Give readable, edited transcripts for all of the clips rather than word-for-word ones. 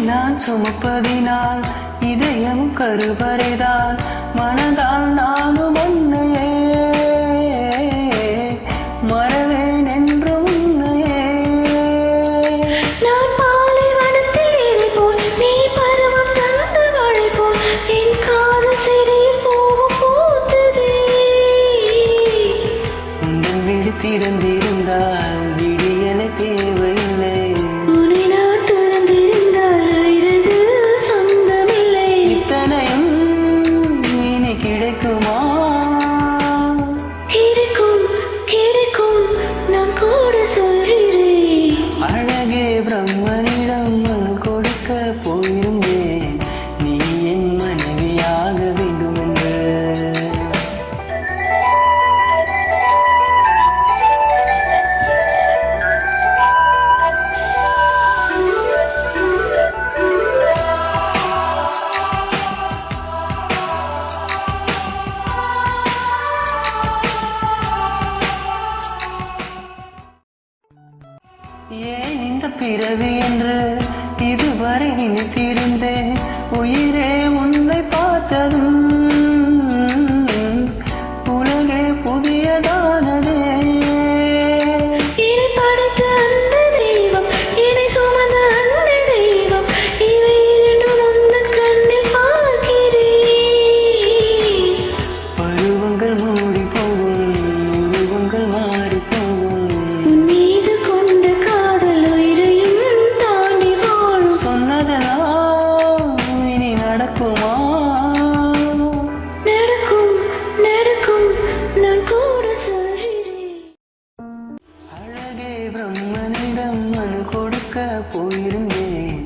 நான் சுமப்பதினால் இதயம் கருவறைதான் மனதால் நானும் உன்னையே மறவேன் என்று உன்னையே. நான் பாலைவனத்தில் இலை போல் நீ பருவம் தந்த மழை போல் என் காதல் செடியில் பூவும் பூத்ததே. உங்கள் வீடு திறந்திருந்தால் விடியலை தேவையில்லை. உன்னை நான் திறந்திருந்தால் உயிரது சொந்தமில்லை. இத்தனையும் இனி கிடைக்குமா? கிடைக்கும் கிடைக்கும் நான் கூட சொல்கிறேன். அழகே பிரம்மனிடம் மனு கொடுக்க போயிருந்தேன் நீ என் மனைவியாக வேண்டும் என்று. ஏன் இந்த பிறவி என்று இதுவரை நினைத்திருந்தேன். உயிரே உன்னை பார்த்ததும் உலகே புதியதானதே. என்னை படைத்த அந்த தெய்வம், என்னை சுமந்த அந்த தெய்வம், இவை இரண்டும் உந்தன் கண்ணில் பார்க்கிறேன். பருவங்கள் மூடி போகும் உருவங்கள் மாறி போகும். உன் மீது கொண்ட காதல் உயிரையும் தாண்டி வாழும். சொன்னதெல்லாம் இனி நடக்குமா? நடக்கும் நடக்கும் நான் கூட சொல்கிறேன். அழகே பிரம்மனிடம் மனு கொடுக்க போயிருந்தேன்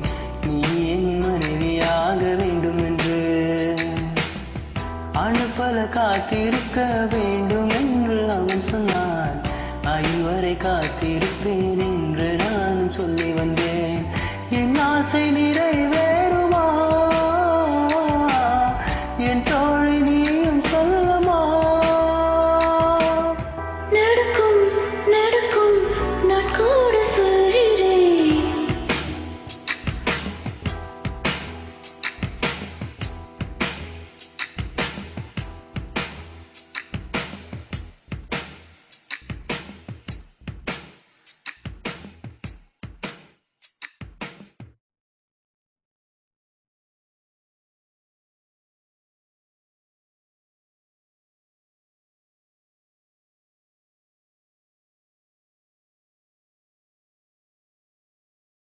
நீ என் மனைவியாக வேண்டும் என்று. ஆண்டு பல காத்திருக்க வேண்டும் என்று அவன் சொன்னான். ஐவரை காத்திருப்பேன் என்று நானும் சொல்லி வந்தேன். என் ஆசை நிறைவே